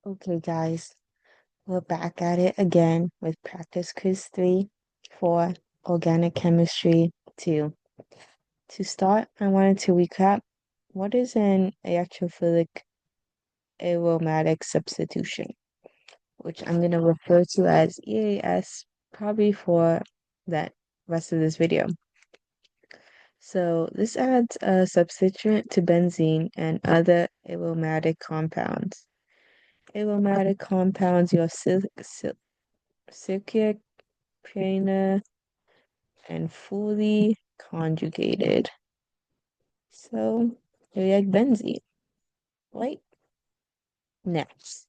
Okay, guys, we're back at it again with practice quiz 3 for organic chemistry 2. To start, I wanted to recap what is an electrophilic aromatic substitution, which I'm going to refer to as EAS probably for that rest of this video. So this adds a substituent to benzene and other aromatic compounds. Aromatic compounds, your cyclic trainer and fully conjugated. So we like benzene, right? Next,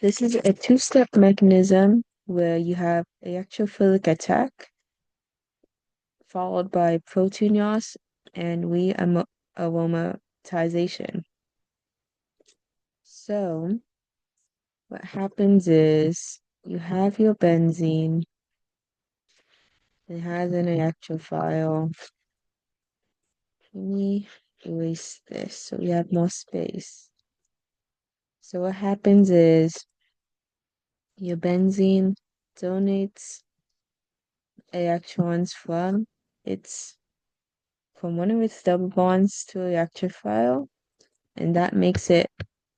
this is a two-step mechanism where you have electrophilic attack followed by proteinose and aromatization. So what happens is you have your benzene, it has an electrophile. Let me erase this so we have more space. So what happens is your benzene donates electrons from one of its double bonds to electrophile, and that makes it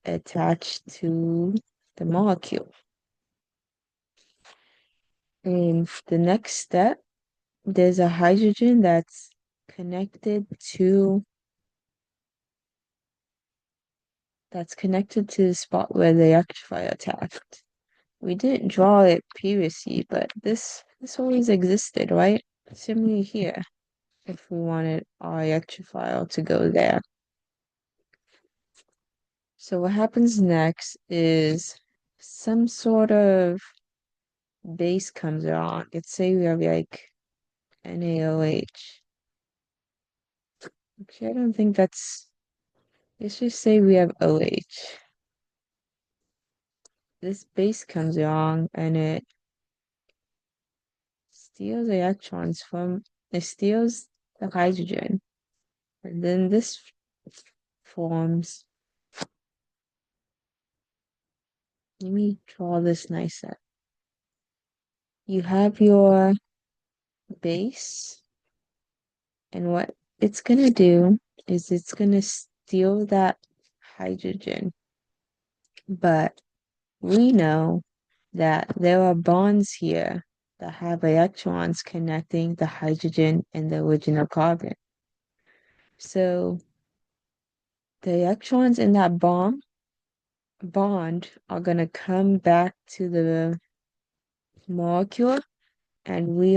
attached to the molecule. In the next step, there's a hydrogen that's connected to the spot where the electrophile attached. We didn't draw it previously, but this always existed, right? Similarly here, if we wanted our electrophile to go there. So what happens next is some sort of base comes along. Let's say we have like NaOH. Okay, I don't think let's just say we have OH. This base comes along and it steals the hydrogen. And then this forms, let me draw this nicer. You have your base, and what it's gonna do is it's gonna steal that hydrogen. But we know that there are bonds here that have electrons connecting the hydrogen and the original carbon. So the electrons in that bond are going to come back to the molecule, and we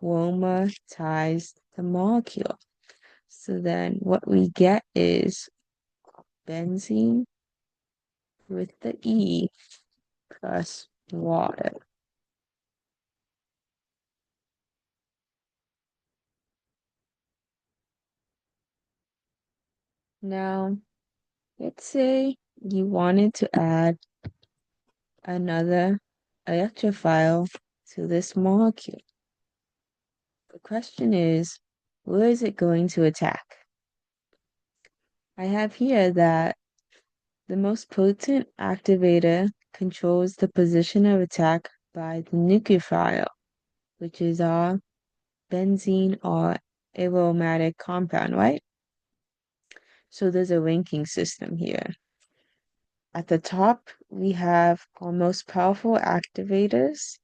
aromatize the molecule. So then what we get is benzene with the E plus water. Now, let's say you wanted to add another electrophile to this molecule. The question is, where is it going to attack? I have here that the most potent activator controls the position of attack by the nucleophile, which is our benzene or aromatic compound, right? So there's a ranking system here. At the top, we have our most powerful activators,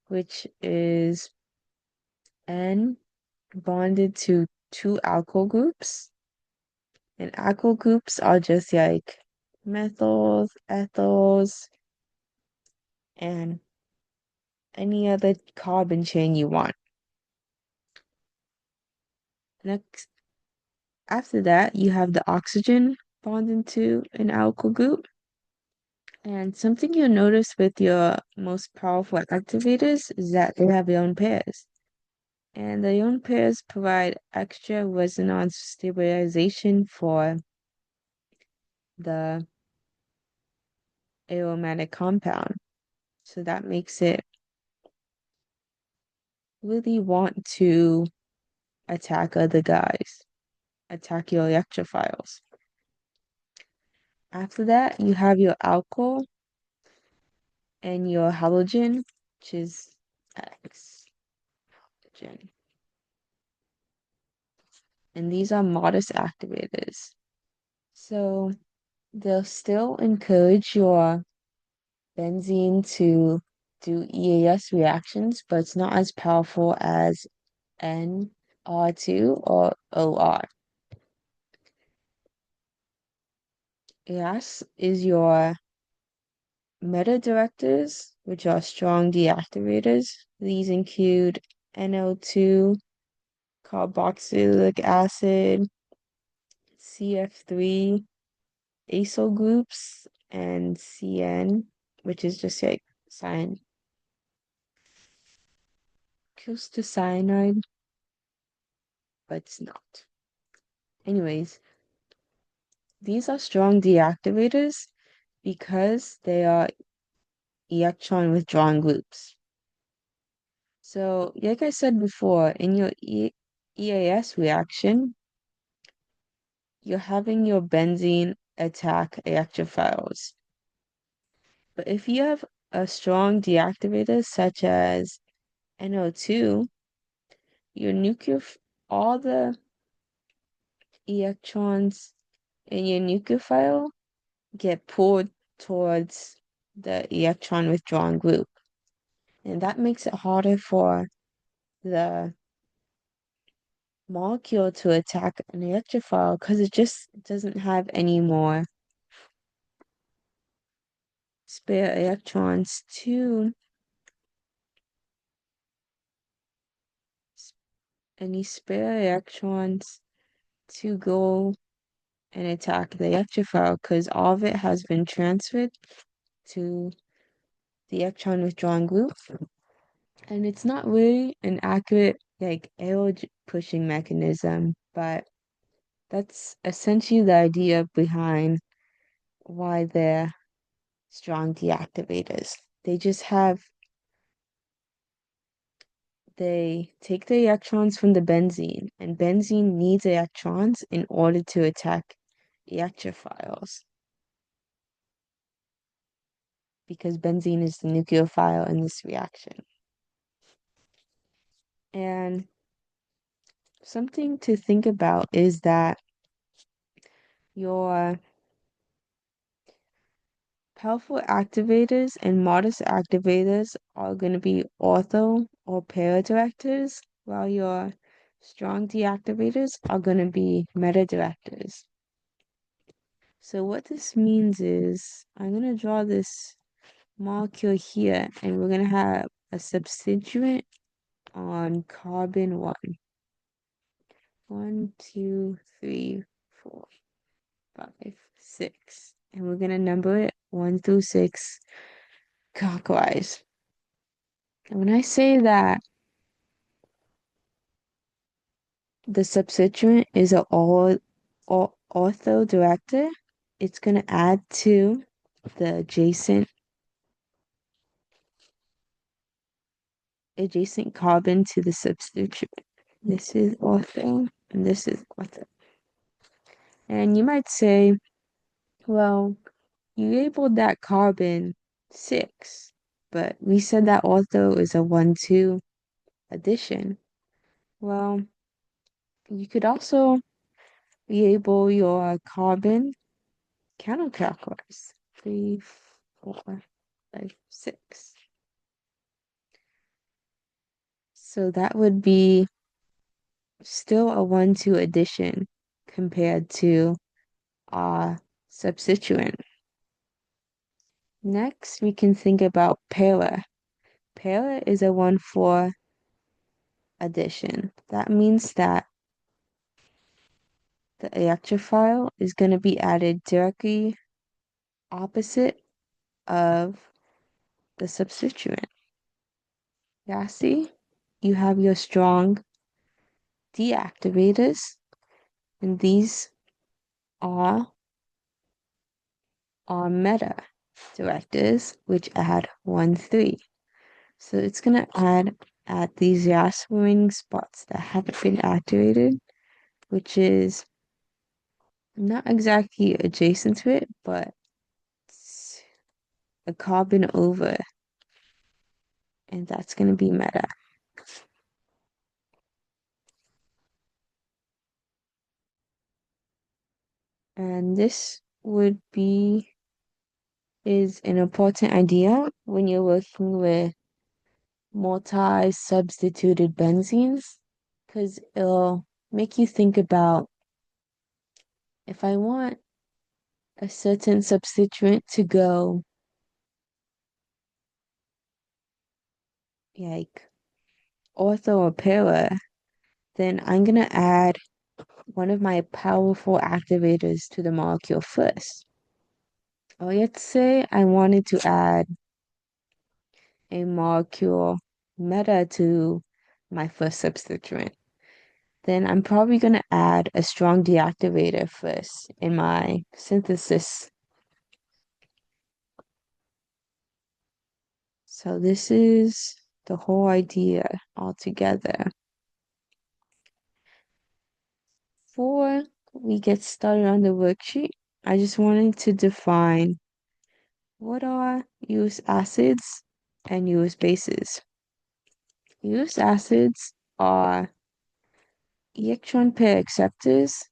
which is N bonded to two alkyl groups. And alkyl groups are just like methyls, ethyls, and any other carbon chain you want. Next, after that, you have the oxygen bonded to an alkyl group. And something you'll notice with your most powerful activators is that they have their own pairs. And the ion pairs provide extra resonance stabilization for the aromatic compound. So that makes it really want to attack other guys, attack your electrophiles. After that, you have your alkyl and your halogen, which is X. Halogen. And these are modest activators. So they'll still encourage your benzene to do EAS reactions, but it's not as powerful as NR2 or OR. EAS is your meta directors, which are strong deactivators. These include NO2, carboxylic acid, CF3, acyl groups, and CN, which is just like close to cyanide, but it's not. Anyways, these are strong deactivators because they are electron withdrawing groups. So, like I said before, in your EAS reaction, you're having your benzene attack electrophiles. But if you have a strong deactivator such as NO2, your all the electrons in your nucleophile get pulled towards the electron withdrawing group. And that makes it harder for the molecule to attack an electrophile because it just doesn't have any more spare electrons to go and attack the electrophile because all of it has been transferred to the electron withdrawing group. And it's not really an accurate like arrow pushing mechanism, but that's essentially the idea behind why they're strong deactivators. They take the electrons from the benzene, and benzene needs electrons in order to attack electrophiles because benzene is the nucleophile in this reaction. And something to think about is that your powerful activators and modest activators are going to be ortho or para directors, while your strong deactivators are going to be meta directors. So what this means is I'm going to draw this molecule here, and we're going to have a substituent on carbon 1. 1, 2, 3, 4, 5, 6. And we're going to number it 1 through 6 clockwise. And when I say that the substituent is an ortho director, it's going to add to the adjacent carbon to the substituent. This is ortho, and this is ortho. And you might say, well, you labeled that carbon 6, but we said that ortho is a 1-2 addition. Well, you could also label your carbon counterclockwise. 3, 4, 5, 6. So that would be still a 1-2 addition compared to our substituent. Next, we can think about para. Para is a 1-4 addition. That means that the electrophile is going to be added directly opposite of the substituent. Lastly, you have your strong deactivators, and these are meta directors, which add 1-3. So it's going to add at these last remaining spots that haven't been activated, which is not exactly adjacent to it, but it's a carbon over, and that's going to be meta. And this would be is an important idea when you're working with multi-substituted benzenes, because it'll make you think about if I want a certain substituent to go like ortho or para, then I'm gonna add one of my powerful activators to the molecule first. Or let's say I wanted to add a molecule meta to my first substituent. Then I'm probably going to add a strong deactivator first in my synthesis. So this is the whole idea altogether. Before we get started on the worksheet, I just wanted to define what are Lewis acids and Lewis bases. Lewis acids are electron pair acceptors,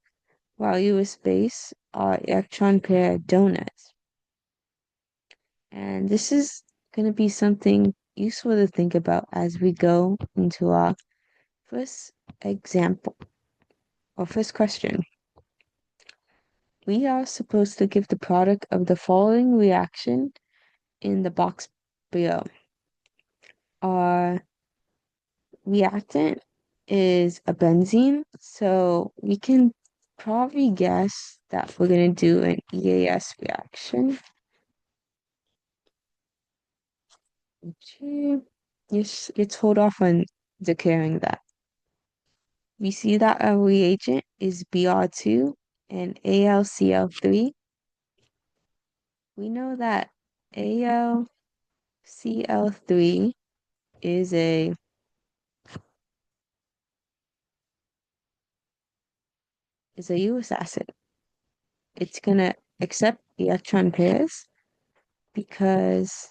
while Lewis base are electron pair donors. And this is going to be something useful to think about as we go into our first example or first question. We are supposed to give the product of the following reaction in the box below. Our reactant is a benzene, so we can probably guess that we're going to do an EAS reaction. Let's hold off on declaring that. We see that our reagent is Br2 and AlCl3. We know that AlCl3 is a Lewis acid. It's gonna accept electron pairs because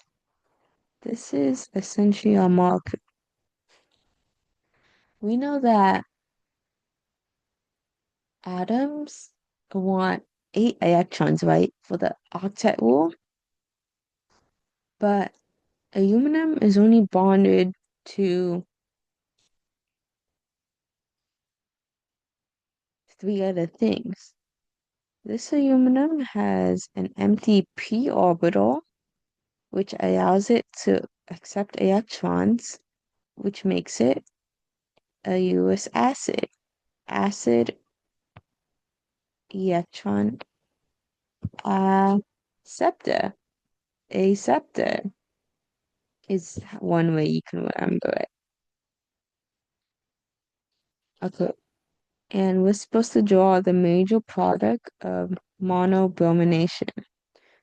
this is essentially a molecule. We know that atoms want 8 electrons, right, for the octet rule, but aluminum is only bonded to 3 other things. This aluminum has an empty p orbital, which allows it to accept electrons, which makes it a Lewis acid. Acid electron acceptor. Acceptor is one way you can remember it. Okay. And we're supposed to draw the major product of monobromination.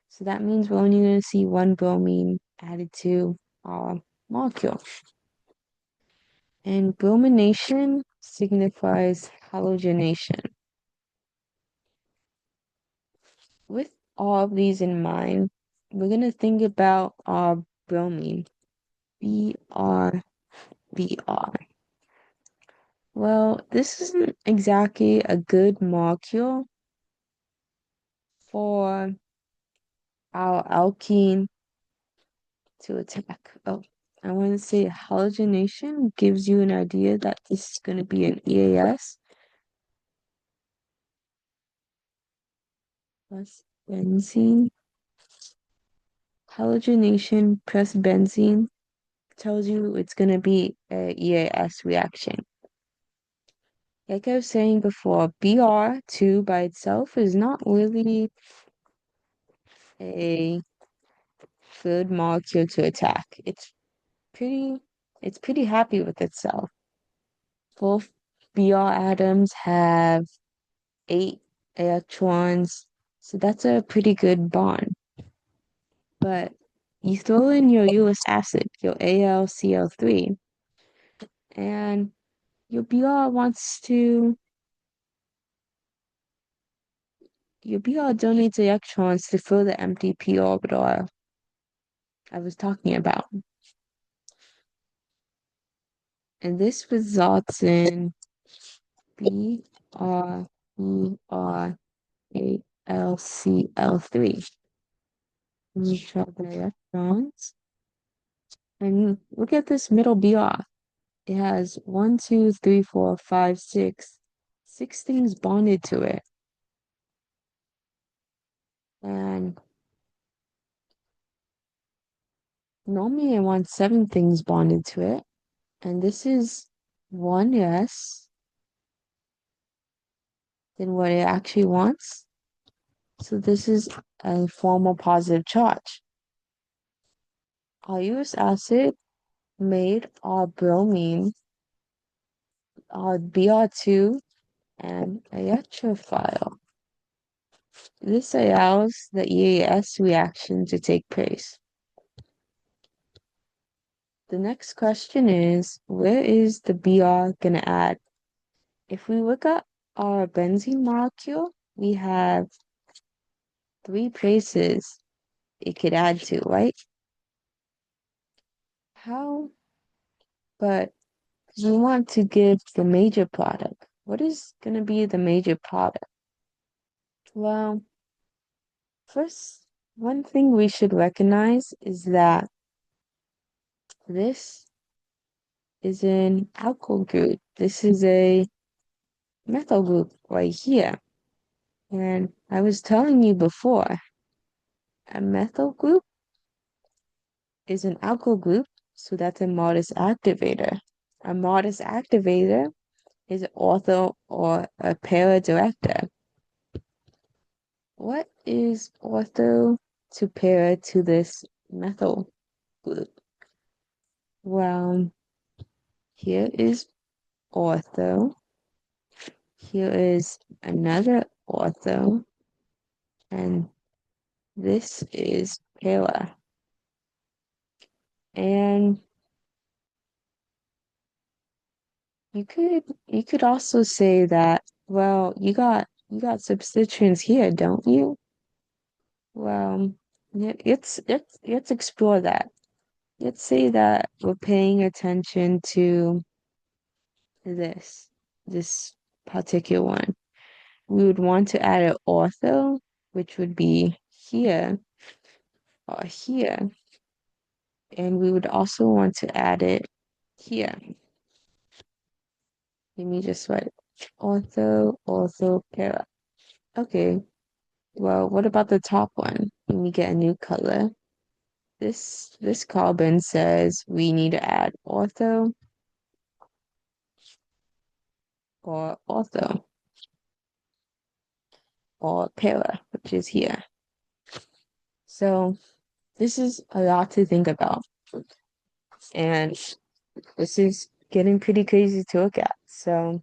So that means we're only going to see one bromine added to our molecule. And bromination signifies halogenation. With all of these in mind, we're going to think about our bromine, Br, Br. Well, this isn't exactly a good molecule for our alkene to attack. Oh, I want to say halogenation gives you an idea that this is going to be an EAS plus benzene. Halogenation plus benzene tells you it's going to be a EAS reaction. Like I was saying before, Br2 by itself is not really a good molecule to attack. Pretty it's pretty happy with itself. Both Br atoms have 8 electrons, so that's a pretty good bond. But you throw in your Lewis acid, your AlCl3, and your Br wants to your BR donates electrons to fill the empty p orbital I was talking about. And this results in BrErAlCl3. Neutral the electrons. And look at this middle BR. It has 1, 2, 3, 4, 5, 6. 6 things bonded to it. And normally I want 7 things bonded to it. And this is 1 less than what it actually wants. So this is a formal positive charge. Our uric acid made our bromine, our Br2, and electrophile. This allows the EAS reaction to take place. The next question is, where is the Br gonna add? If we look at our benzene molecule, we have 3 places it could add to, right? How? But we want to give the major product. What is gonna be the major product? Well, first, one thing we should recognize is that this is an alkyl group. This is a methyl group right here. And I was telling you before, a methyl group is an alkyl group, so that's a modus activator. A modus activator is an ortho or a para director. What is ortho to para to this methyl group? Well, here is ortho. Here is another ortho. And this is para. And you could also say that, well, you got substituents here, don't you? Well, let's explore that. Let's say that we're paying attention to this particular one. We would want to add an ortho, which would be here or here, and we would also want to add it here. Let me just write ortho, para. Okay, well, what about the top one? Let me get a new color. This carbon says we need to add ortho or ortho or para, which is here. So this is a lot to think about. And this is getting pretty crazy to look at. So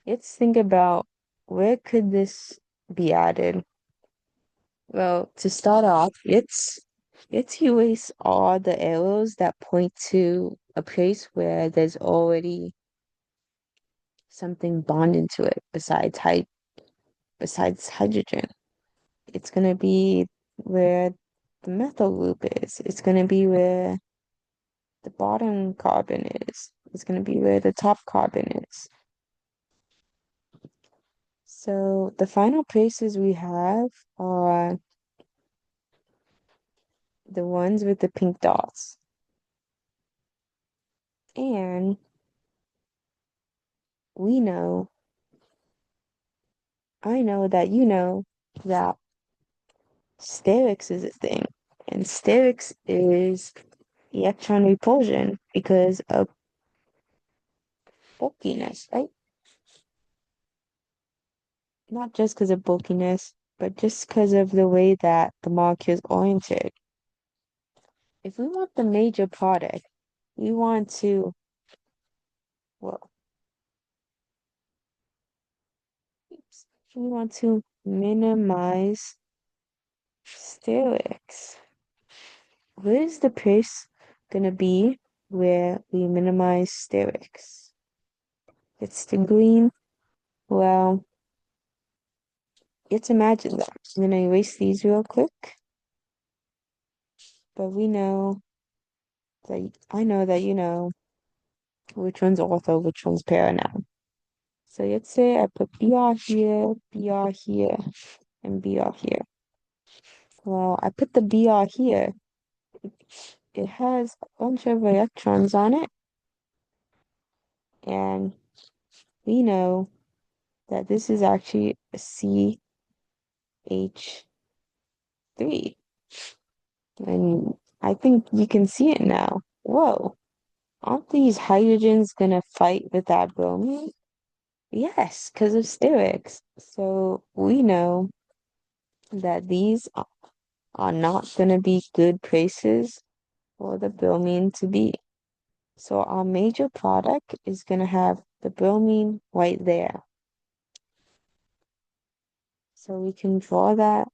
let's think about where could this be added? Well, to start off, let's erase all the arrows that point to a place where there's already something bonded to it besides hydrogen. It's gonna be where the methyl group is. It's gonna be where the bottom carbon is. It's gonna be where the top carbon is. So the final places we have are the ones with the pink dots. And we know, I know that you know that sterics is a thing. And sterics is electron repulsion because of bulkiness, right? Not just because of bulkiness, but just because of the way that the molecule is oriented. If we want the major product, we want to, well, we want to minimize sterics. Where is the place gonna be where we minimize sterics? It's the green. Well, Let's imagine that. I'm gonna erase these real quick, but we know that I know that you know which one's ortho, which one's para now. So let's say I put BR here, and BR here. Well, I put the BR here. It has a bunch of electrons on it, and we know that this is actually a CH3. And I think you can see it now. Whoa, aren't these hydrogens gonna fight with that bromine? Yes, because of sterics. So we know that these are not gonna be good places for the bromine to be. So our major product is gonna have the bromine right there. So we can draw that.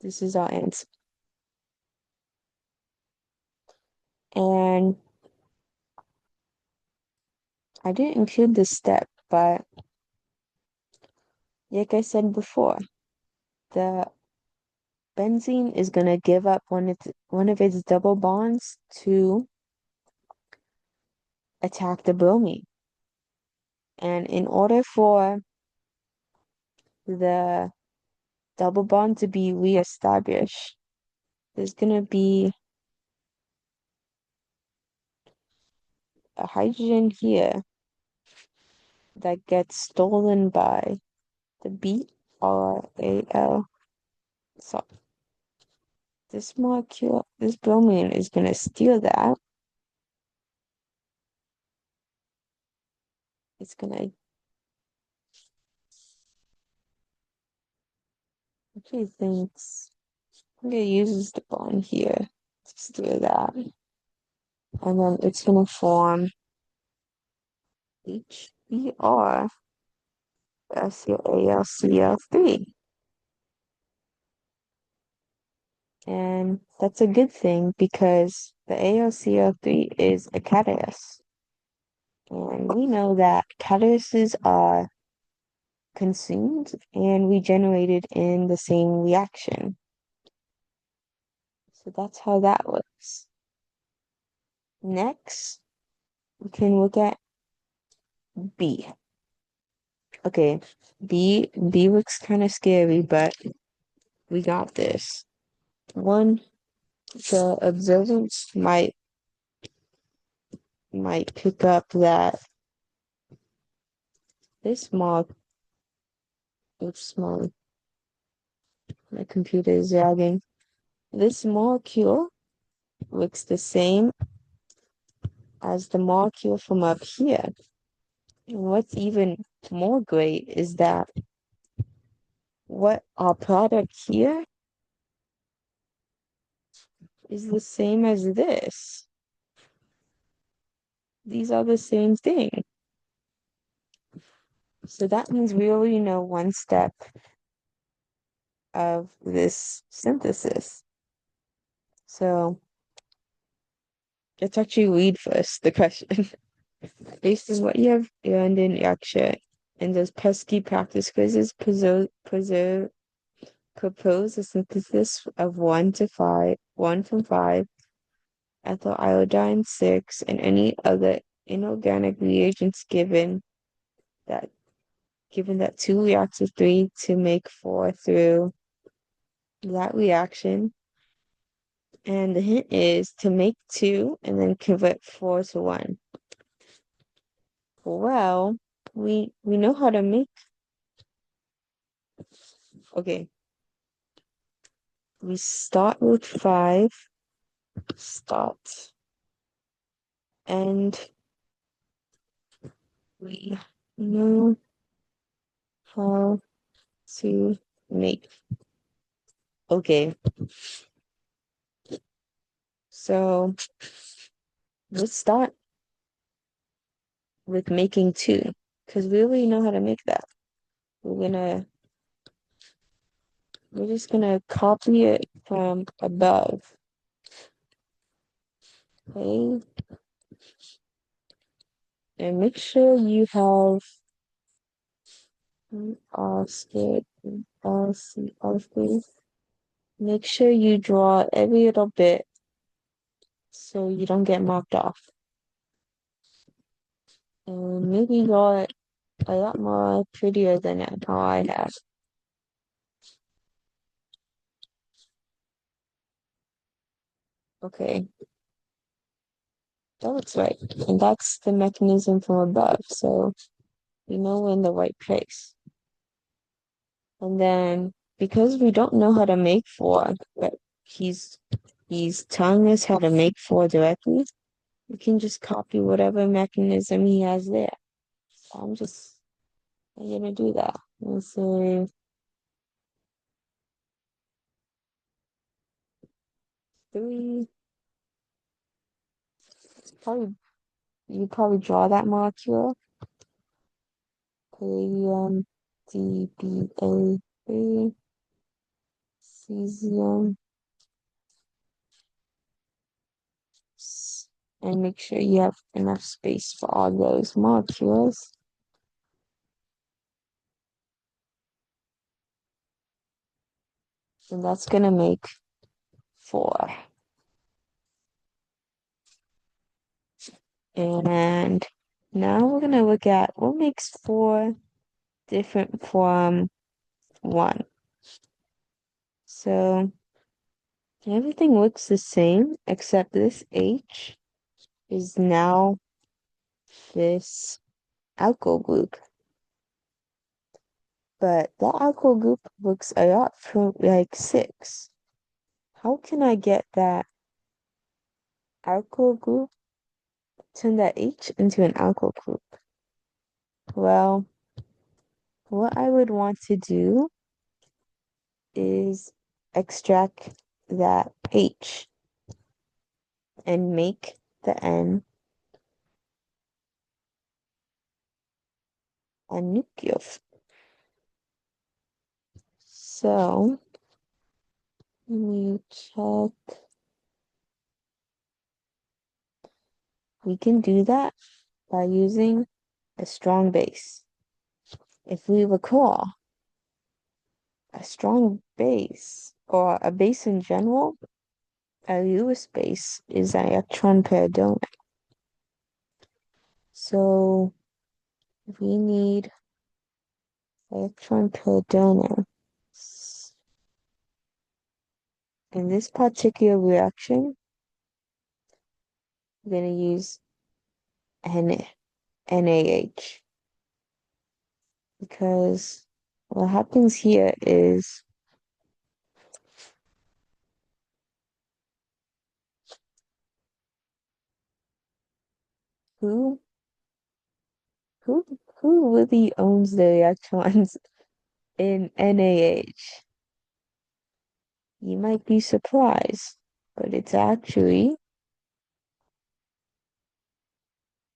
This is our answer. And I didn't include this step, but like I said before, the benzene is going to give up one of its double bonds to attack the bromine. And in order for the double bond to be reestablished, there's going to be a hydrogen here that gets stolen by the BRAL. So this molecule, this bromine is going to steal that. It's going to actually thinks it uses the bond here to steal that. And then it's going to form HBr as your AlCl3. And that's a good thing because the AlCl3 is a catalyst. And we know that catalysts are consumed and regenerated in the same reaction. So that's how that works. Next, we can look at B. Okay, B looks kind of scary, but we got this. One, the observers might pick up that this looks small. My computer is lagging. This molecule looks the same as the molecule from up here. And what's even more great is that what our product here is the same as this. These are the same thing. So that means we already know one step of this synthesis. So let's actually read first the question. Based on what you have learned in lecture and those pesky practice quizzes, propose a synthesis of 1 from 5, ethyl iodine 6, and any other inorganic reagents that given that 2 reacts with 3 to make 4 through that reaction. And the hint is to make 2 and then convert 4 to 1. Well, we know how to make. Okay. We start with 5. Start. And we know how to make. Okay. So let's start with making 2 because we already know how to make that. We're just gonna copy it from above. Okay. And make sure you have All scared, all see, all free. Make sure you draw every little bit so you don't get marked off. And maybe draw it a lot more prettier than how I have. Okay, that looks right. And that's the mechanism from above, so we know we're in the right place. And then because we don't know how to make four, but he's telling us how to make four directly, we can just copy whatever mechanism he has there. So I'm gonna do that. Let's say 3. Probably you probably draw that molecule. Palladium, DBA3, cesium, and make sure you have enough space for all those molecules. And that's gonna make 4. And now we're gonna look at what makes 4 different from 1. So everything looks the same except this H is now this alkyl group. But that alkyl group looks a lot like 6. How can I get that alkyl group, turn that H into an alkyl group? Well, what I would want to do is extract that H and make the N a nucleophile. So let me check. We can do that by using a strong base. If we recall, a strong base or a base in general, a Lewis base is an electron pair donor. So we need electron pair donor. In this particular reaction, we're going to use NaH because what happens here is who who who really owns the electrons in NaH? You might be surprised, but it's actually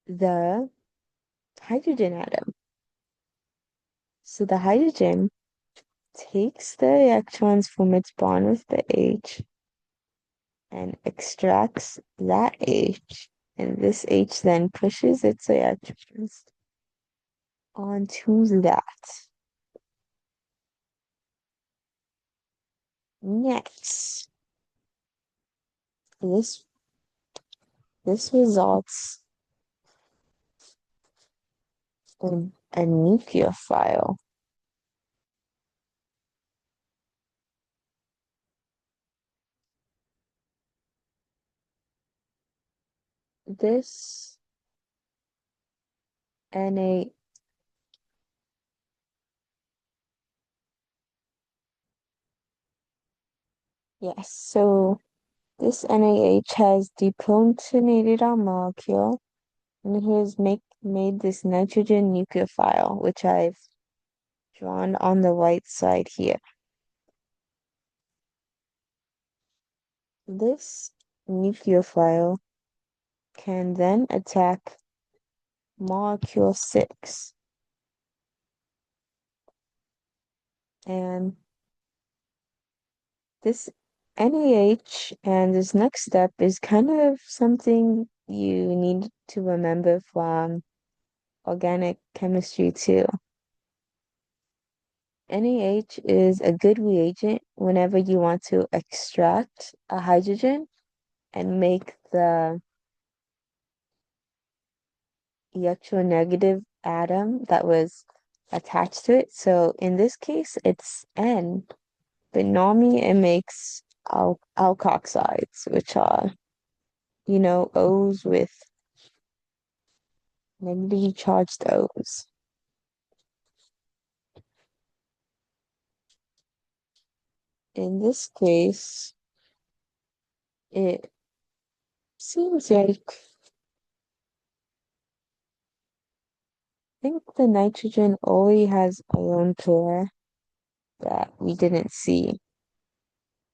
the hydrogen atom. So the hydrogen takes the electrons from its bond with the H and extracts that H, and this H then pushes its electrons onto that. Next, this results in a nucleophile. This Na yes, so this NaH has deprotonated our molecule and it has made this nitrogen nucleophile, which I've drawn on the right side here. This nucleophile can then attack molecule 6. And this NaH and this next step is kind of something you need to remember from organic chemistry too. NaH is a good reagent whenever you want to extract a hydrogen and make the electronegative atom that was attached to it. So in this case, it's N, but normally it makes alkoxides, which are, O's with negatively charged O's. In this case, it seems like I think the nitrogen only has a lone pair that we didn't see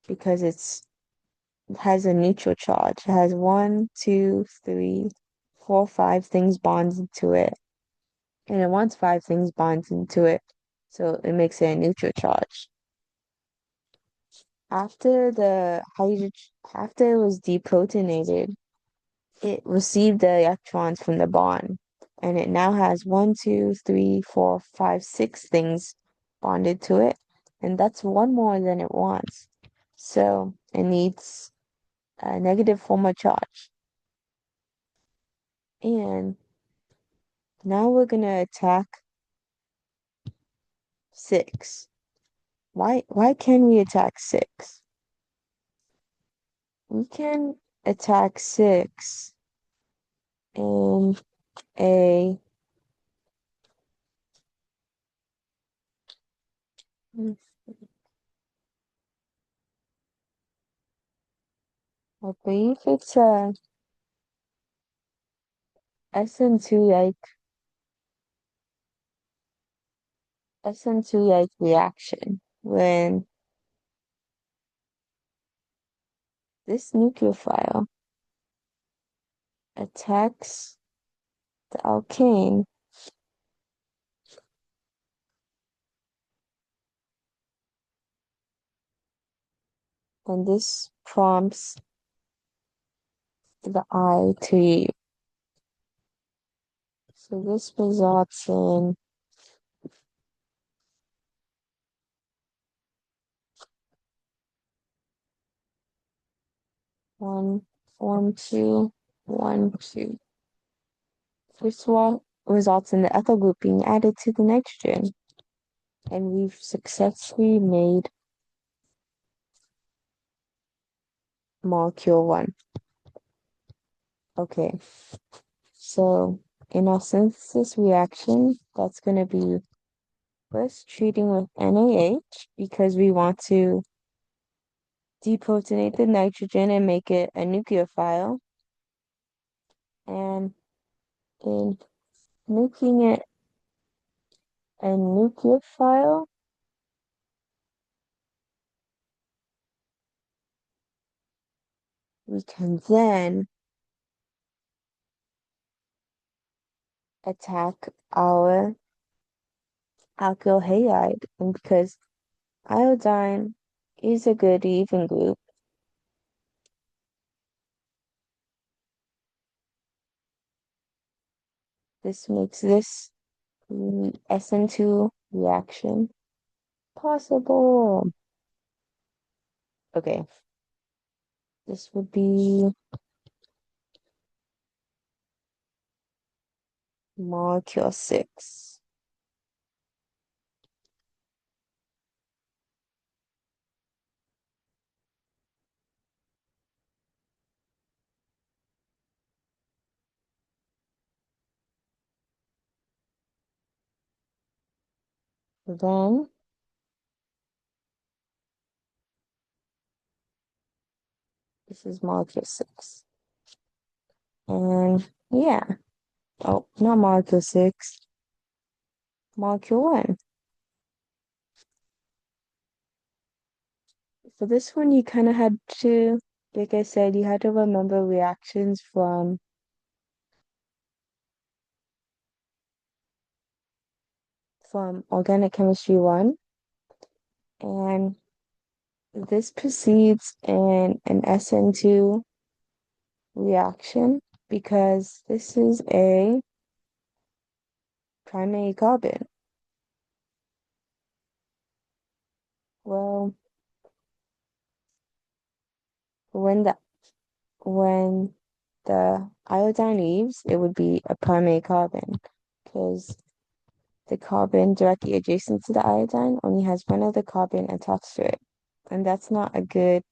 because it has a neutral charge. It has one, two, three, four, five things bonded to it. And it wants five things bonded into it. So it makes it a neutral charge. After it was deprotonated, it received the electrons from the bond. And it now has one, two, three, four, five, six things bonded to it. And that's one more than it wants. So it needs a negative form of charge. And now we're gonna attack 6. Why can we attack 6? We can attack 6 in a I believe it's a SN2 like reaction when this nucleophile attacks the alkane. And this prompts the eye to leave. So this results in one, form two, one, two. This one results in the ethyl group being added to the nitrogen. And we've successfully made molecule 1. Okay, so in our synthesis reaction, that's going to be first treating with NaH because we want to deprotonate the nitrogen and make it a nucleophile. And in making it a nucleophile, we can then attack our alkyl halide. And because iodine is a good even group, this makes this SN2 reaction possible. Okay, this would be molecule 6. Then this is molecule 6. And yeah, oh, not molecule 6, molecule 1. For this one, you kind of had to, like I said, you had to remember reactions from organic chemistry 1. And this proceeds in an SN2 reaction because this is a primary carbon. Well, when the when the iodine leaves, it would be a primary carbon because the carbon directly adjacent to the iodine only has one other carbon attached to it. And that's not a good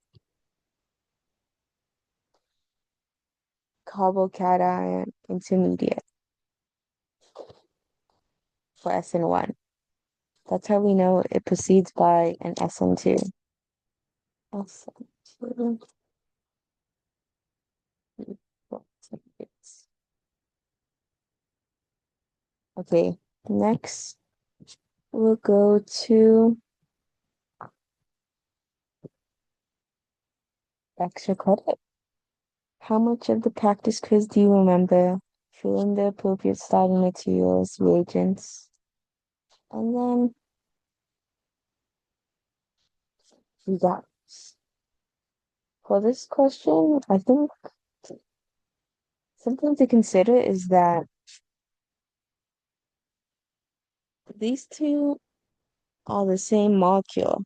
carbocation intermediate for SN1. That's how we know it proceeds by an SN2. SN2. Okay, next we'll go to extra credit. How much of the practice quiz do you remember? Fill in the appropriate starting materials, reagents, and then we got for this question, I think something to consider is that these two are the same molecule,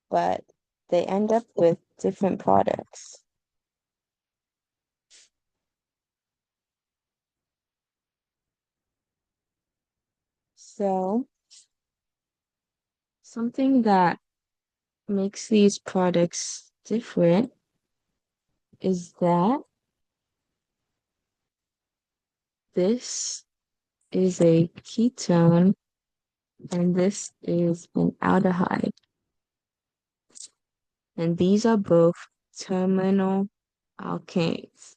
but they end up with different products. So, something that makes these products different is that this is a ketone and this is an aldehyde. And these are both terminal alkanes.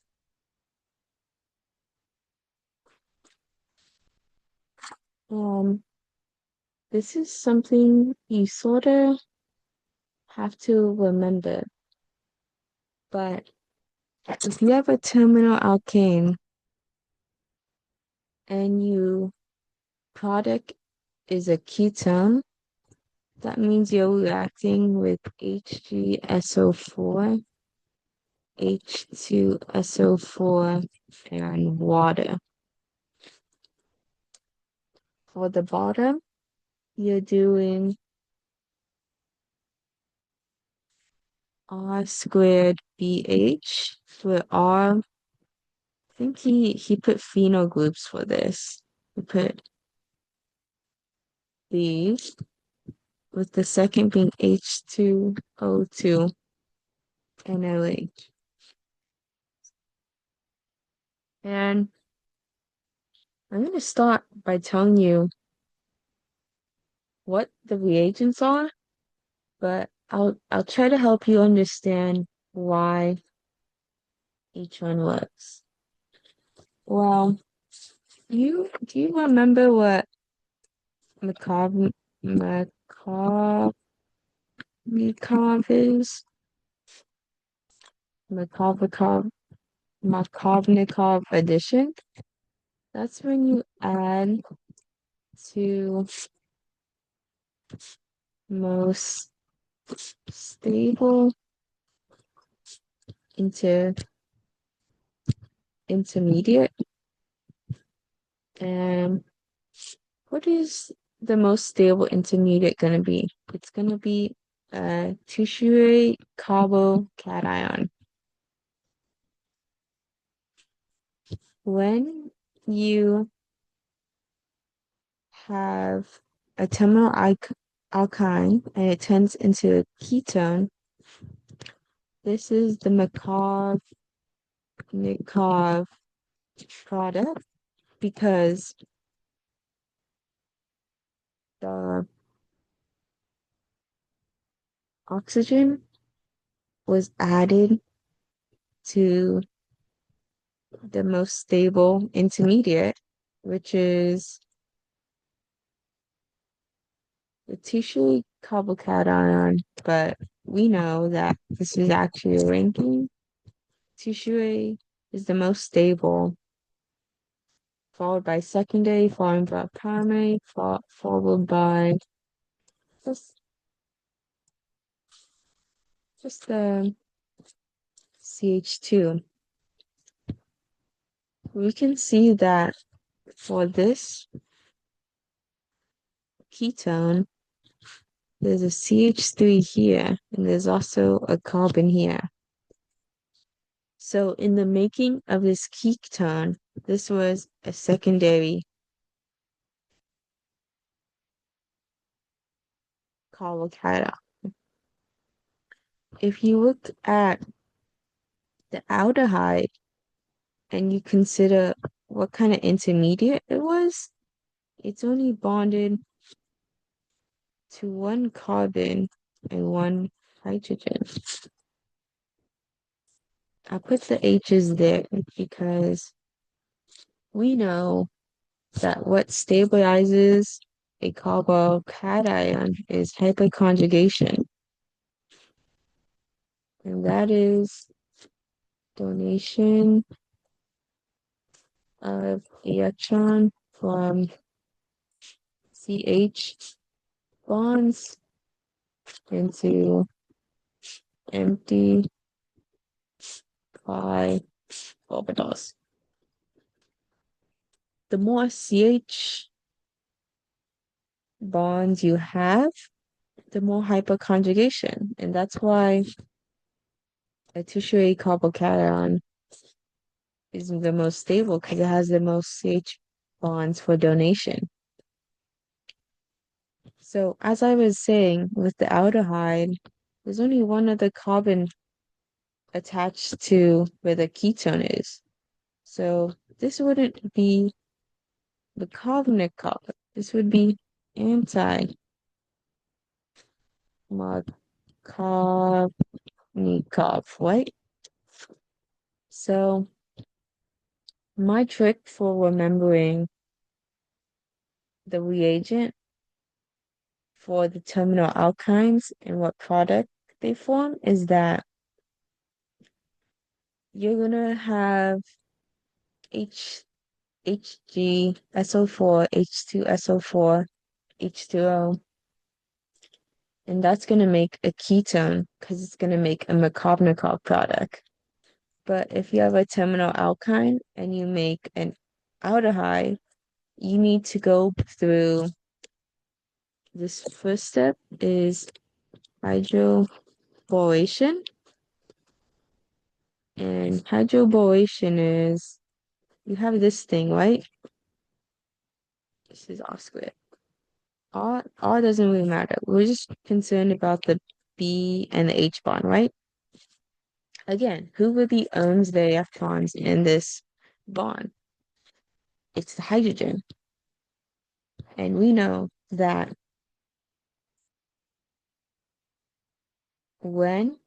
This is something you sort of have to remember. But if you have a terminal alkane and your product is a ketone, that means you're reacting with HgSO4, H2SO4, and water. For the bottom, you're doing R squared BH, where R, I think he put phenyl groups for this. He put these, with the second being H2O2 and OH. And I'm going to start by telling you what the reagents are, but I'll try to help you understand why each one works. Well, do you remember what macabre macabre is? Macabre addition? That's when you add to most stable into intermediate. And what is the most stable intermediate going to be? It's going to be a tertiary carbocation. When you have a terminal alkyne and it turns into a ketone, this is the Markov product because the oxygen was added to the most stable intermediate, which is the tertiary carbocation, but we know that this is actually a ranking. Tertiary is the most stable, followed by secondary, followed by primary, followed by just the CH2. We can see that for this ketone, there's a CH3 here, and there's also a carbon here. So in the making of this ketone, this was a secondary carbocation. If you look at the aldehyde and you consider what kind of intermediate it was, it's only bonded to one carbon and one hydrogen. I put the H's there because we know that what stabilizes a carbocation is hyperconjugation, and that is donation of electron from CH bonds into empty pi orbitals. The more CH bonds you have, the more hyperconjugation. And that's why a tertiary carbocation is the most stable because it has the most CH bonds for donation. So as I was saying, with the aldehyde, there's only one other carbon attached to where the ketone is. So this wouldn't be the carbonic carbon. This would be anti-carbonic, right? So my trick for remembering the reagent for the terminal alkynes and what product they form is that you're gonna have HgSO4, H2SO4, H2O, and that's gonna make a ketone because it's gonna make a Markovnikov product. But if you have a terminal alkyne and you make an aldehyde, you need to go through this first step is hydroboration. And hydroboration is you have this thing, right? This is R squared. R doesn't really matter. We're just concerned about the B and the H bond, right? Again, who really owns the electrons in this bond? It's the hydrogen. And we know that when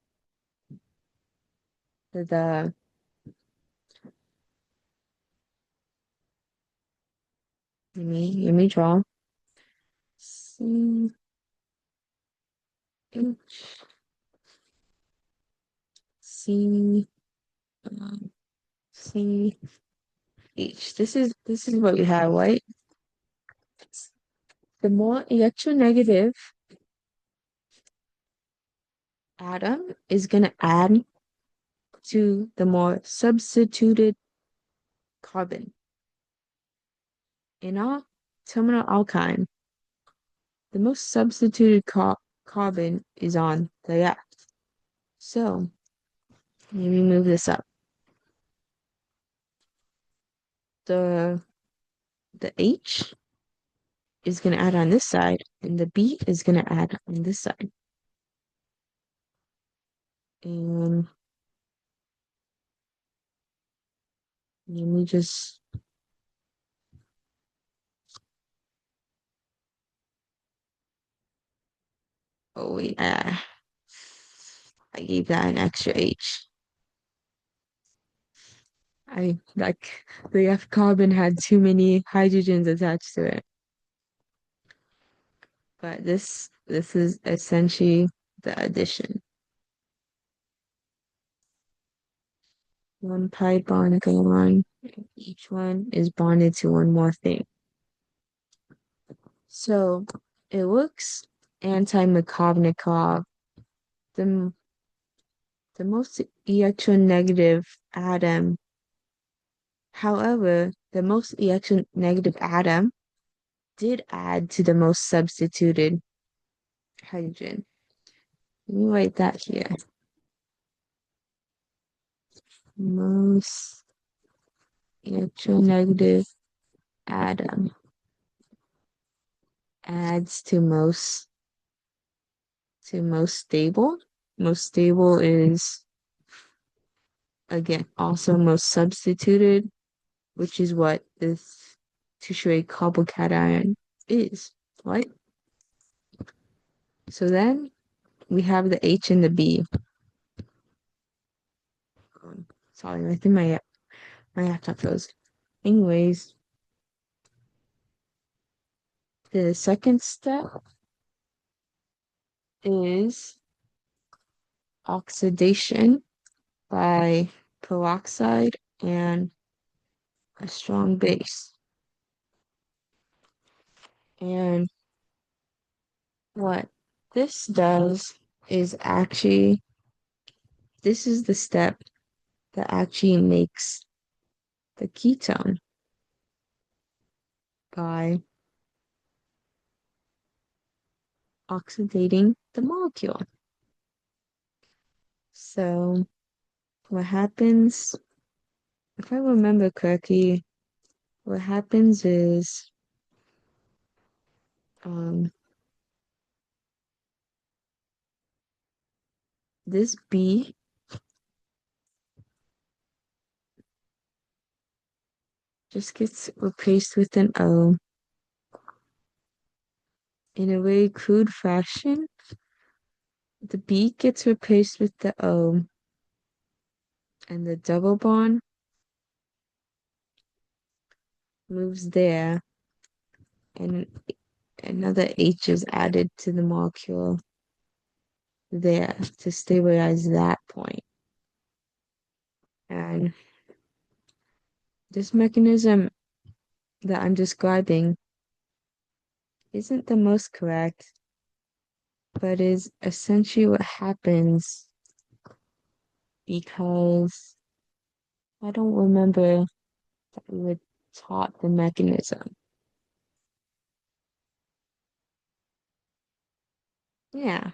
the let me draw C H C C H. This is what we have, right? The more electronegative atom is going to add to the more substituted carbon. In our terminal alkyne, the most substituted carbon is on the left. So let me move this up. The H is going to add on this side, and the B is going to add on this side. And let me just oh wait, I gave that an extra H. I like the F carbon had too many hydrogens attached to it. But this is essentially the addition. One pi bond going on. Each one is bonded to one more thing. So it looks anti-Markovnikov. The most electronegative atom. However, the most electronegative atom did add to the most substituted hydrogen. Let me write that here. Most electronegative atom adds to most stable. Most stable is again also most substituted, which is what this tertiary carbocation is, right? So then we have the H and the B. Sorry, I think my laptop froze. Anyways, the second step is oxidation by peroxide and a strong base. And what this does is actually, this is the step that actually makes the ketone by oxidating the molecule. So what happens, if I remember correctly, what happens is this B just gets replaced with an O in a very crude fashion. The B gets replaced with the O, and the double bond moves there, and another H is added to the molecule there to stabilize that point. And this mechanism that I'm describing isn't the most correct, but is essentially what happens because I don't remember that we were taught the mechanism. Yeah,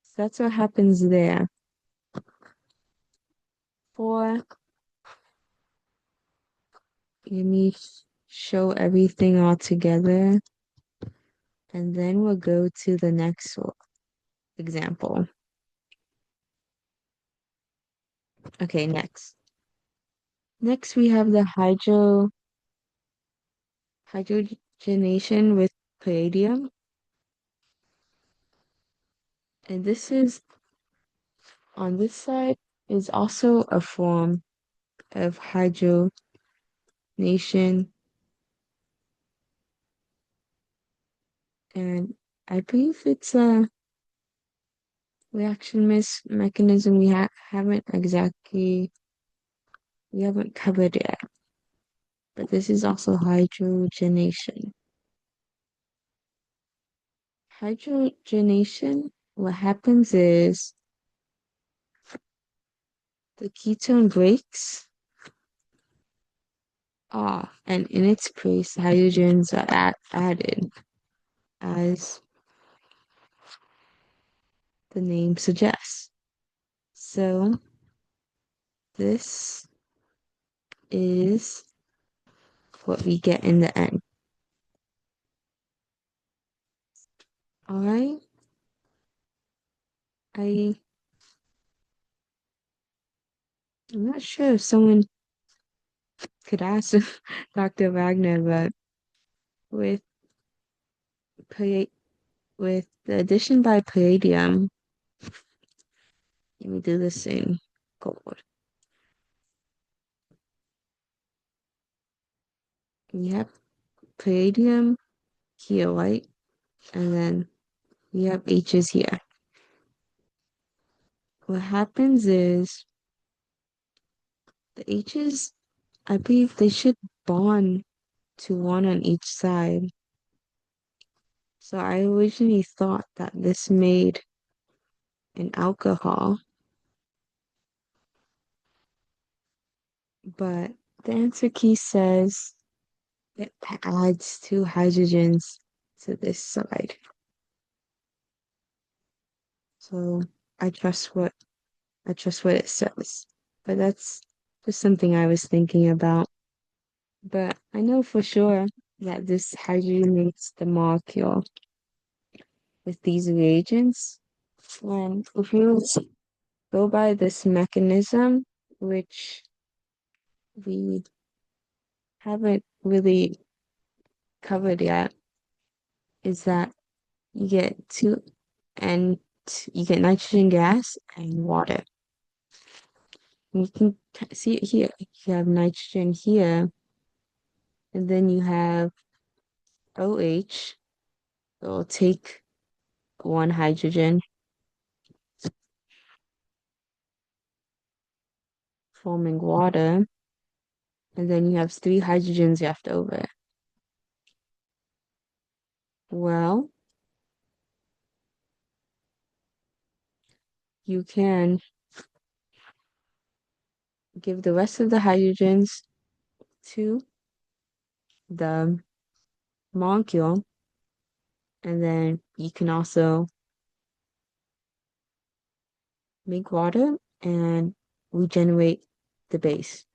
so that's what happens there. For let me show everything all together, and then we'll go to the next example. Okay, next. Next, we have the hydrogenation with palladium. And this is, on this side, is also a form of hydrogenation. And I believe it's a reaction mechanism we haven't covered yet. But this is also hydrogenation. Hydrogenation, what happens is the ketone breaks off, and in its place, hydrogens are added, as the name suggests. So, this is what we get in the end. Alright? I'm not sure if someone could ask Dr. Wagner, but with with the addition by palladium, let me do this in gold. We have palladium here, right? And then we have H's here. What happens is the H's, I believe they should bond to one on each side. So I originally thought that this made an alcohol, but the answer key says it adds two hydrogens to this side. So I trust what it says. But that's just something I was thinking about. But I know for sure that this hydrogenates the molecule with these reagents. And if you go by this mechanism, which we haven't really covered yet, is that you get and you get nitrogen gas and water. And you can see it here. You have nitrogen here, and then you have OH. It'll take one hydrogen, forming water, and then you have three hydrogens left over. Well, you can give the rest of the hydrogens to the molecule, and then you can also make water and regenerate the base.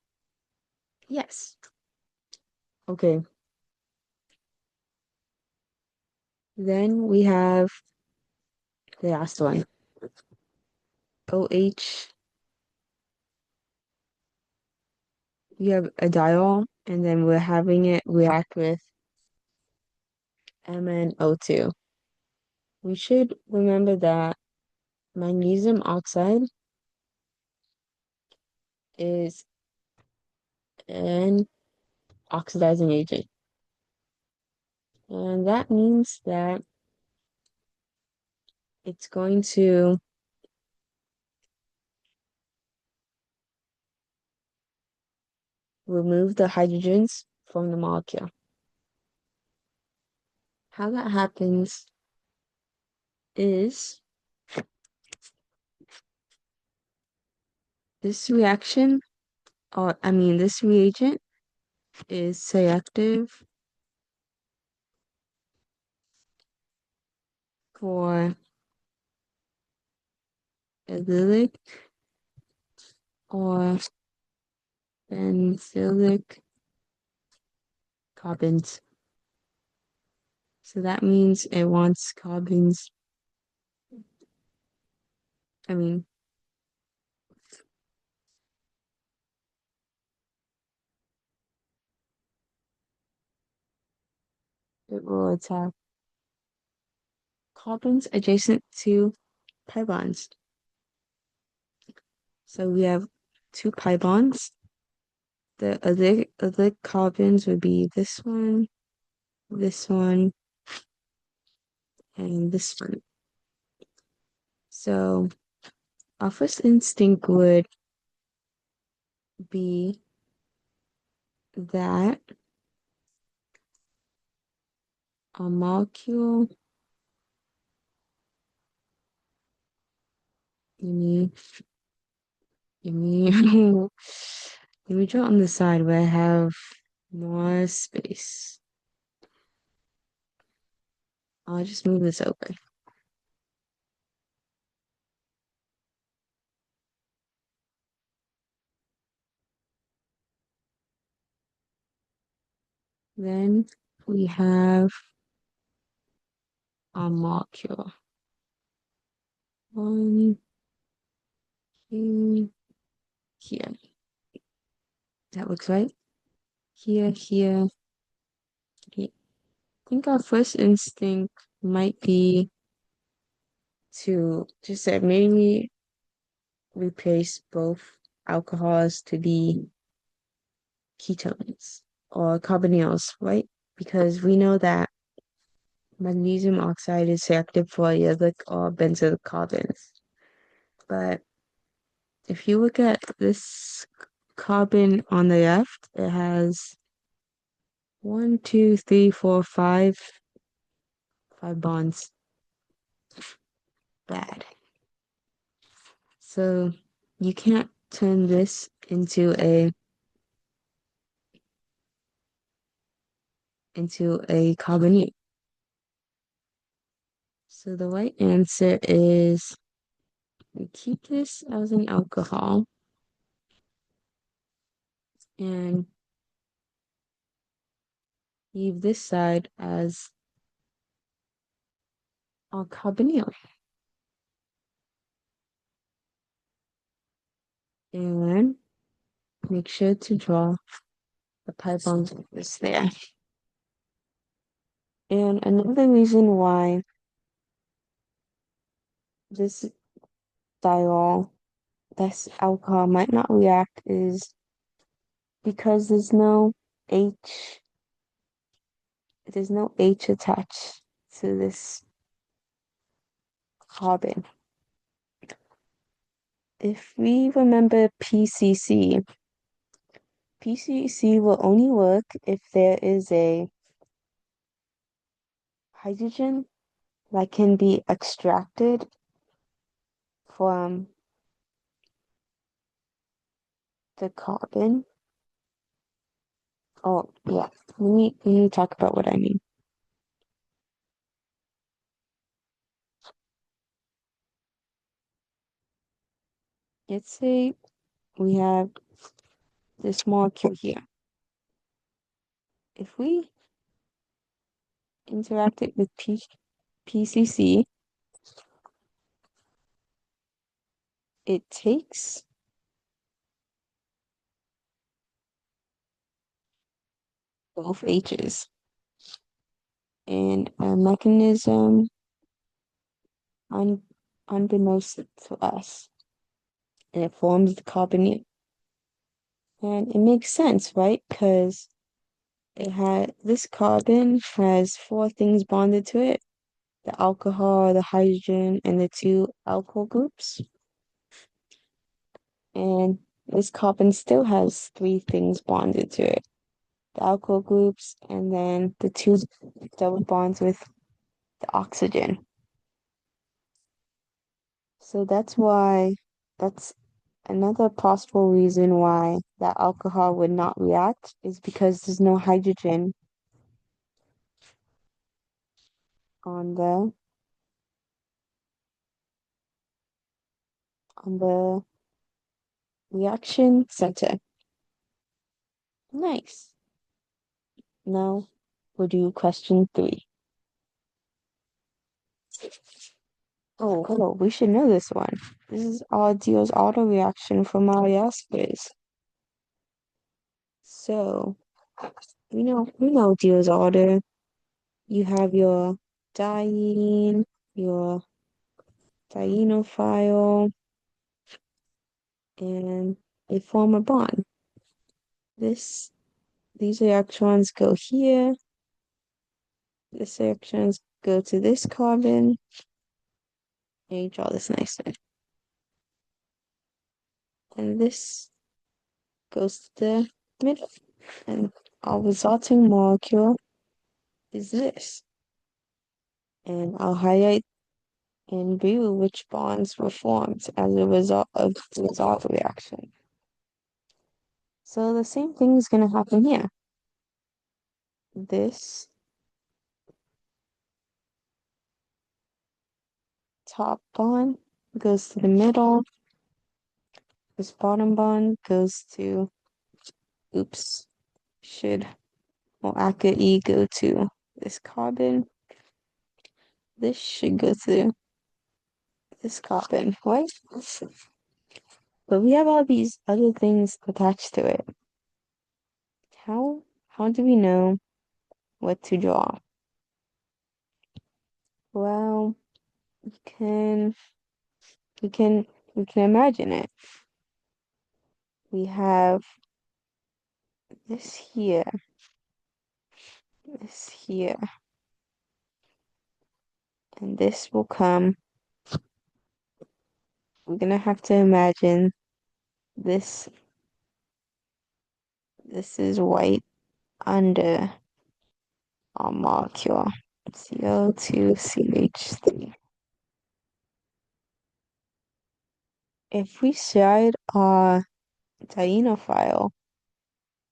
Yes. Okay. Then we have the last one. OH. You have a diol, and then we're having it react with MnO2. We should remember that magnesium oxide is an oxidizing agent. And that means that it's going to remove the hydrogens from the molecule. How that happens is this reaction, this reagent is selective for allylic or benzylic carbons. So that means it wants carbons. I mean, it will attack carbons adjacent to pi bonds. So we have two pi bonds. The other carbons would be this one, and this one. So our first instinct would be that a molecule, you mean, let me draw on the side where I have more space. I'll just move this over. Then we have a molecule. One, two, here. That looks right. Here, here. I think our first instinct might be to just say maybe replace both alcohols to be ketones or carbonyls, right? Because we know that magnesium oxide is reactive for arylic or benzylic carbons. But if you look at this carbon on the left, it has 1, 2, 3, 4, 5 bonds. Bad. So you can't turn this into a carbonate. So the right answer is we keep this as an alcohol and leave this side as our carbonyl. And make sure to draw the pi bonds like this there. And another reason why this diol, this alcohol might not react is because there's no H attached to this carbon. If we remember PCC will only work if there is a hydrogen that can be extracted from the carbon. Oh, yeah. Let me talk about what I mean. Let's say we have this molecule here. If we interact it with PCC, it takes both H's and a mechanism unbeknownst to us. And it forms the carbonate. And it makes sense, right? Because this carbon has four things bonded to it: the alcohol, the hydrogen, and the two alkyl groups. And this carbon still has three things bonded to it: the alkyl groups, and then the two double bonds with the oxygen. So that's another possible reason why that alcohol would not react is because there's no hydrogen on the reaction center. Nice. Now we'll do question 3. Oh, hello, we should know this one. This is our Diels-Alder reaction from our last quiz. So, we know Diels-Alder. You have your diene, your dienophile, and they form a bond. These electrons go here. These electrons go to this carbon. And you draw this nicely. And this goes to the middle. And our resulting molecule is this. And I'll highlight in blue which bonds were formed as a result of the Diels-Alder reaction. So the same thing is going to happen here. This top bond goes to the middle. This bottom bond goes to, should more accurately go to this carbon. This should go to this carbon, right? But we have all these other things attached to it. How do we know what to draw? Well, we can imagine it. We have this here, and this will come. We're gonna have to imagine this. This is white under our molecule CO2CH3. If we slide our dienophile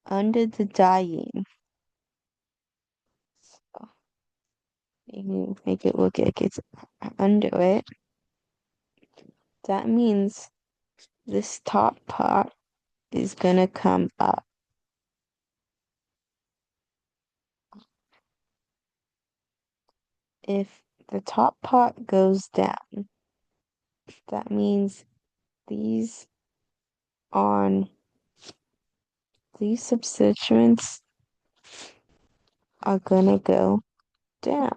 under the diene, so you can make it look like it's under it, That means this top part is gonna come up. If the top part goes down, that means these on these substituents are gonna go down.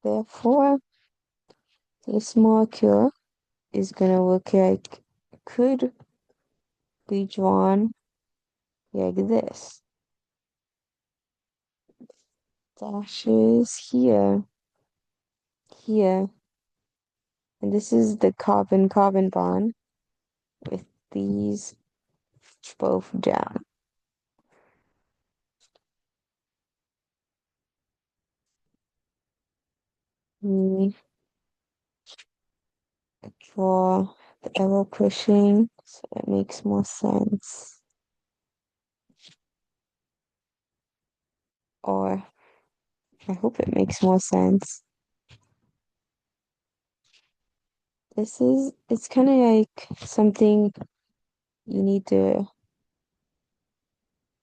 Therefore, this molecule is gonna look like could be drawn like this. Dashes here, here, and this is the carbon-carbon bond with these both down. We draw the arrow pushing so it makes more sense. Or I hope it makes more sense. It's kind of like something you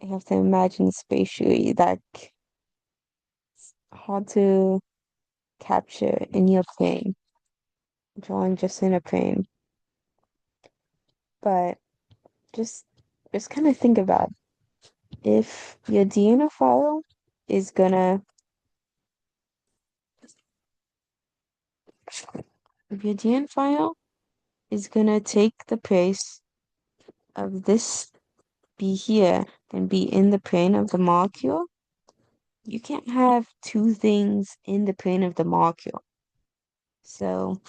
have to imagine spatially, that hard to capture in your plane, drawing just in a plane. But just just kind of think about it. If your DNA file is gonna if your DNA file is gonna take the place of this be here and be in the plane of the molecule, you can't have two things in the plane of the molecule. So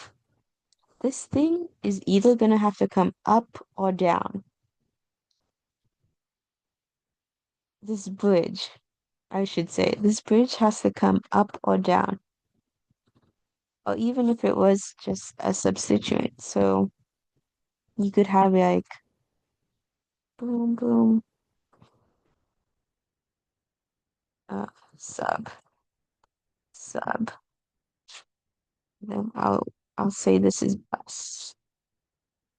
this thing is either gonna have to come up or down. This bridge, I should say, this bridge has to come up or down. Or even if it was just a substituent. So you could have like boom, boom, uh, sub, sub. Then I'll say this is bus,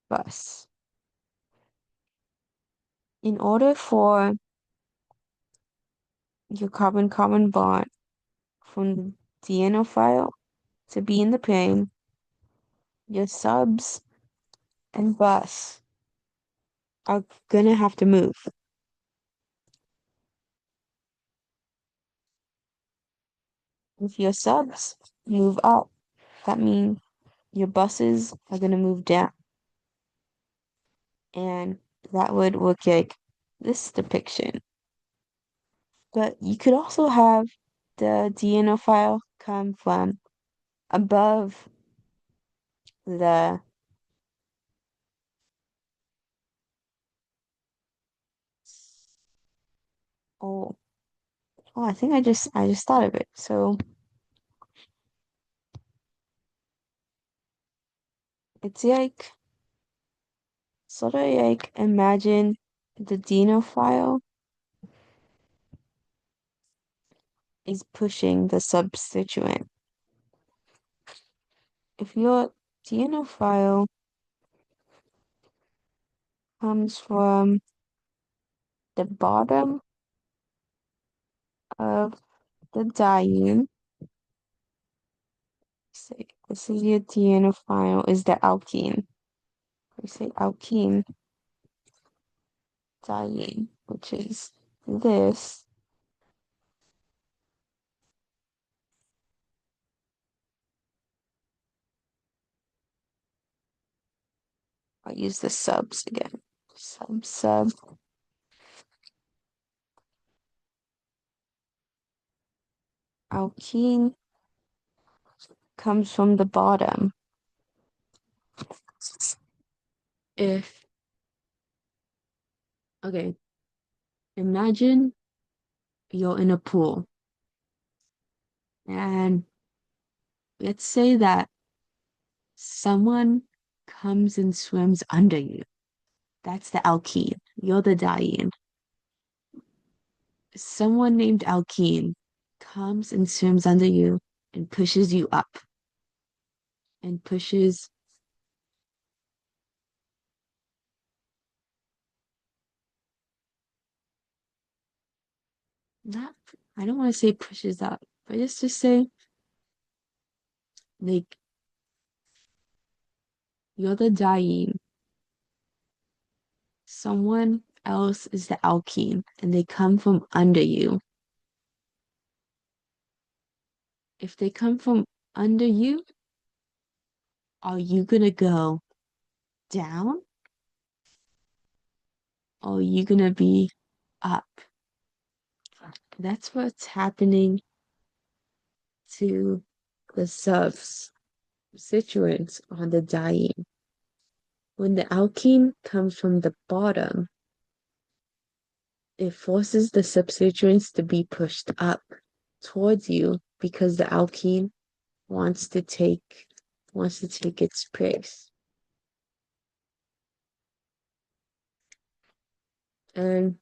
bus. In order for your carbon-carbon bond from the DNA file to be in the plane, your subs and bus are gonna have to move. If your subs move up, that means your buses are gonna move down. And that would look like this depiction. But you could also have the DNA file come from above the oh I think I just thought of it. So it's like sort of like imagine the DNA file is pushing the substituent. If your DNA file comes from the bottom of the diene, say this is your DNA file, is the alkene. We say alkene diene, which is this. I'll use the subs again. Sub. Alkene comes from the bottom. If, okay, imagine you're in a pool and let's say that someone comes and swims under you. That's the alkene. You're the diene. Someone named Alkene comes and swims under you and pushes you up and pushes not, I don't want to say pushes up, but just to say, like, you're the Daim. Someone else is the Alkene, and they come from under you. If they come from under you, are you gonna go down or are you gonna be up? That's what's happening to the substituents on the diene. When the alkene comes from the bottom, it forces the substituents to be pushed up towards you because the alkene wants to take its place. And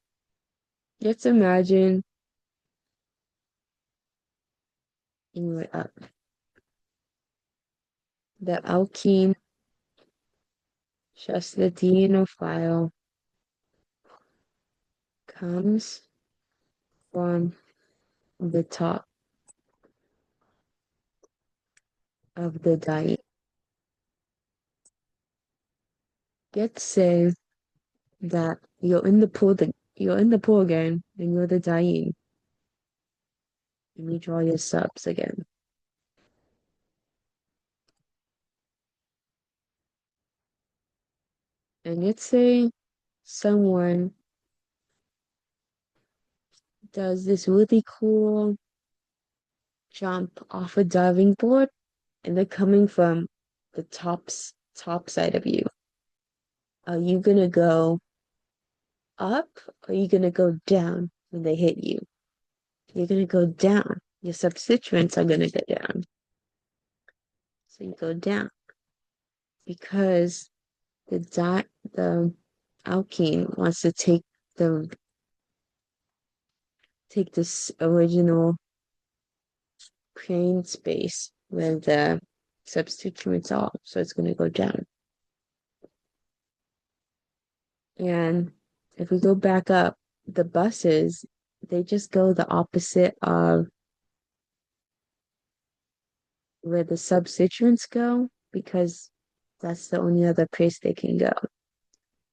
let's imagine you were up. The alkene, just the DNO comes from the top of the diene. Let's say that you're in the pool again, and you're the diene, and you draw your subs again. And let's say someone does this really cool jump off a diving board, and they're coming from the top side of you. Are you gonna go up or are you gonna go down when they hit you? You're gonna go down. Your substituents are gonna go down. So you go down because the alkene wants to the take this original plane space where the substituents are. So it's gonna go down. And if we go back up, the buses, they just go the opposite of where the substituents go because that's the only other place they can go.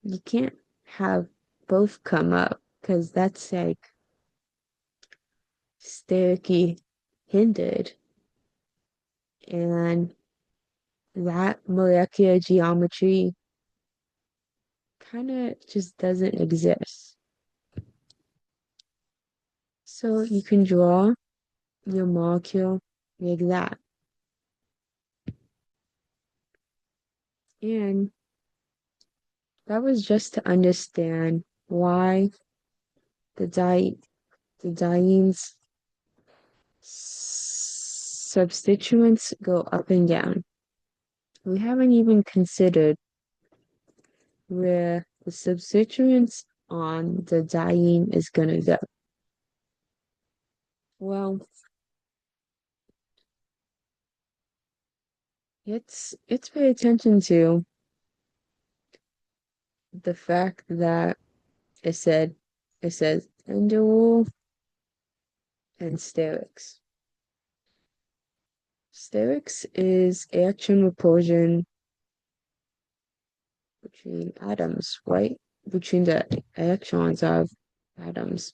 You can't have both come up because that's like sterically hindered, and that molecular geometry kind of just doesn't exist. So you can draw your molecule like that. And that was just to understand why the dienes substituents go up and down. We haven't even considered where the substituents on the diene is gonna go. Well, it's pay attention to the fact that it says endo and sterics. Sterics is action repulsion between atoms, right? Between the electrons of atoms.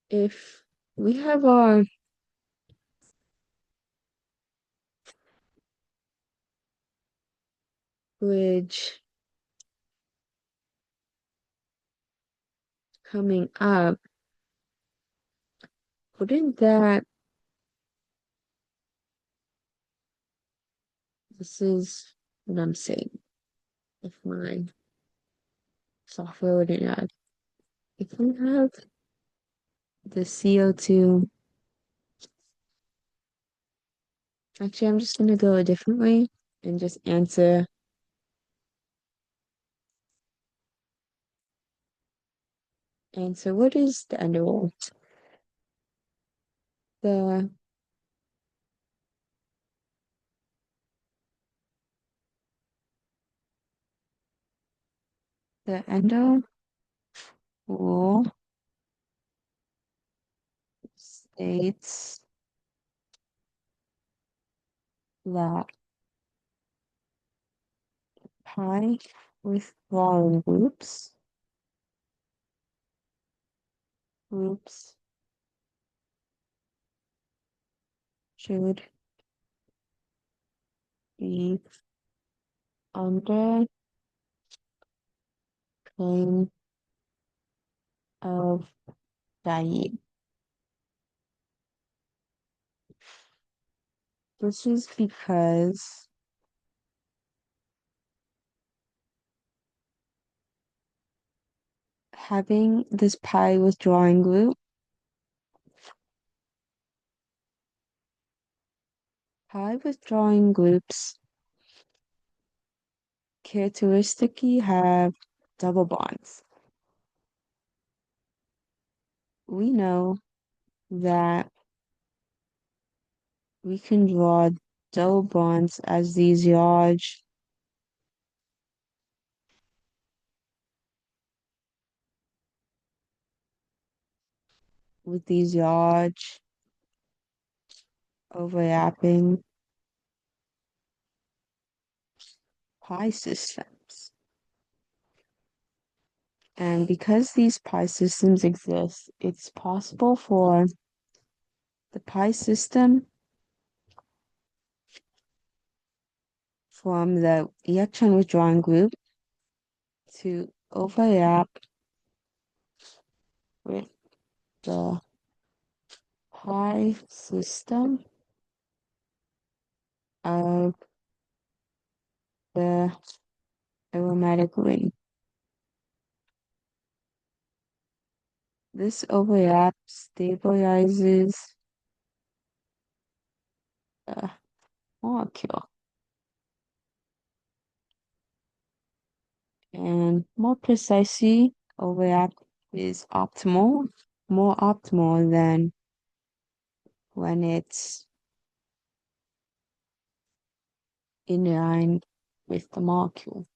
If we have our bridge coming up, wouldn't that, this is what I'm saying, if my software wouldn't add, if we have the CO2, actually, I'm just going to go a different way and just answer And so what is the endo wall? The the endo wall states that pi withdrawing groups should be under claim of Diet. This is because having this pi withdrawing group, pi withdrawing groups characteristically have double bonds. We know that we can draw double bonds as these large with these large overlapping pi systems. And because these pi systems exist, it's possible for the pi system from the electron withdrawing group to overlap with the pi system of the aromatic ring. This overlap stabilizes the molecule. And more precisely, overlap is optimal, more optimal than when it's in line with the molecule.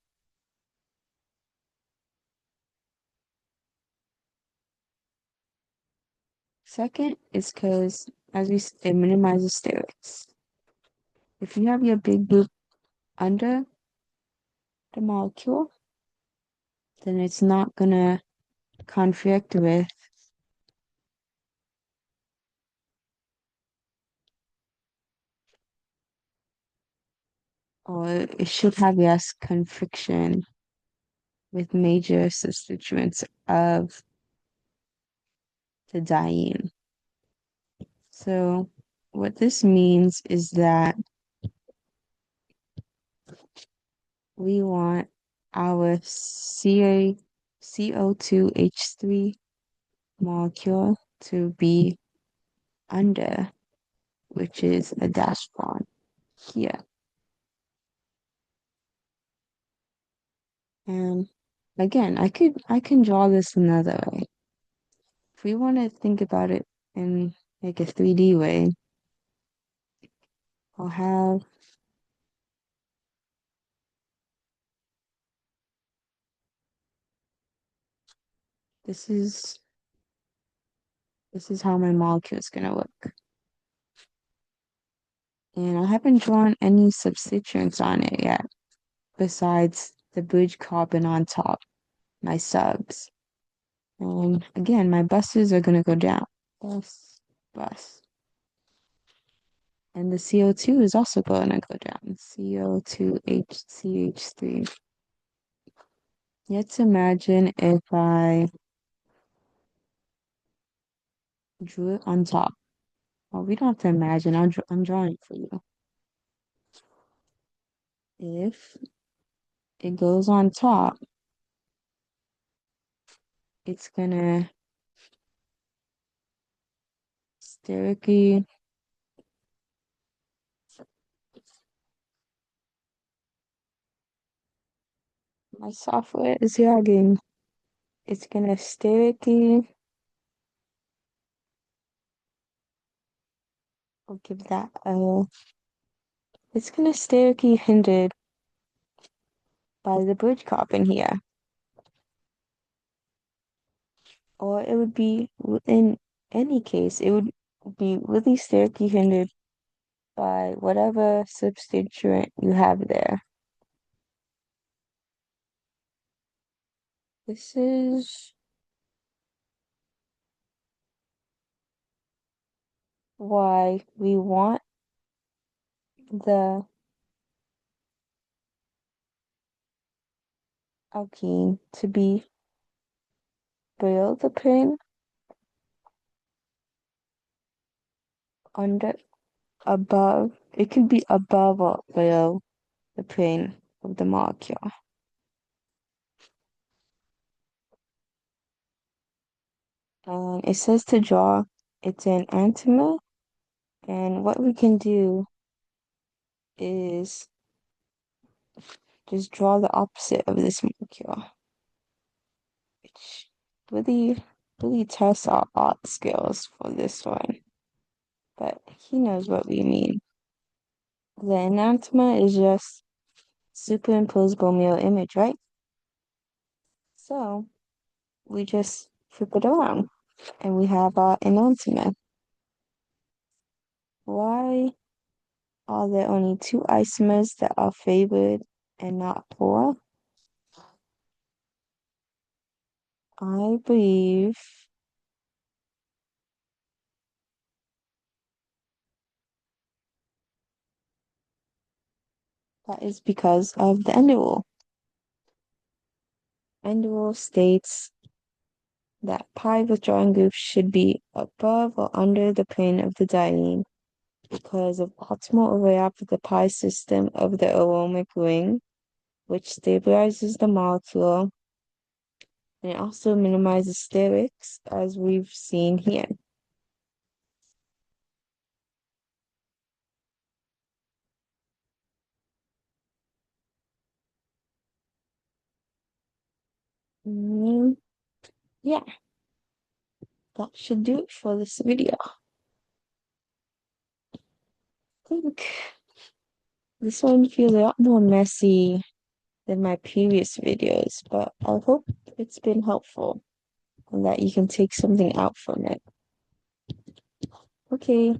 Second is because, it minimizes sterics. If you have your big group under the molecule, then it's not gonna conflict with, or it should have less confliction with major substituents of the diene. So what this means is that we want our CO2H3 molecule to be under, which is a dash bond here. And again, I can draw this another way. If we want to think about it in like a 3D way, I'll have this is how my molecule is gonna look. And I haven't drawn any substituents on it yet, besides the bridge carbon on top, my subs. And again, my buses are gonna go down. Bus. And the CO2 is also gonna go down. CO2HCH3. Let's imagine if I drew it on top. Well, we don't have to imagine. I'm drawing for you. If it goes on top, it's gonna sterically my software is lagging. it's gonna sterically, I'll give that a, it's gonna sterically hindered by the bridge carbon here. Or it would be, in any case, it would be really sterically hindered by whatever substituent you have there. This is why we want the alkene to be below the plane, under, above, it can be above or below the plane of the molecule. And it says to draw its enantiomer, and what we can do is just draw the opposite of this molecule, which really tests our art skills for this one. But he knows what we mean. The enantiomer is just superimposable mirror image, right? So we just flip it around and we have our enantiomer. Why are there only two isomers that are favored and not four? I believe that is because of the endo rule. Endo rule states that pi withdrawing groups should be above or under the plane of the diene because of optimal overlap of the pi system of the aromatic ring, which stabilizes the molecule, and it also minimizes sterics, as we've seen here. Mm, yeah, that should do it for this video. I think this one feels a lot more messy than my previous videos, but I hope it's been helpful and that you can take something out from it. Okay,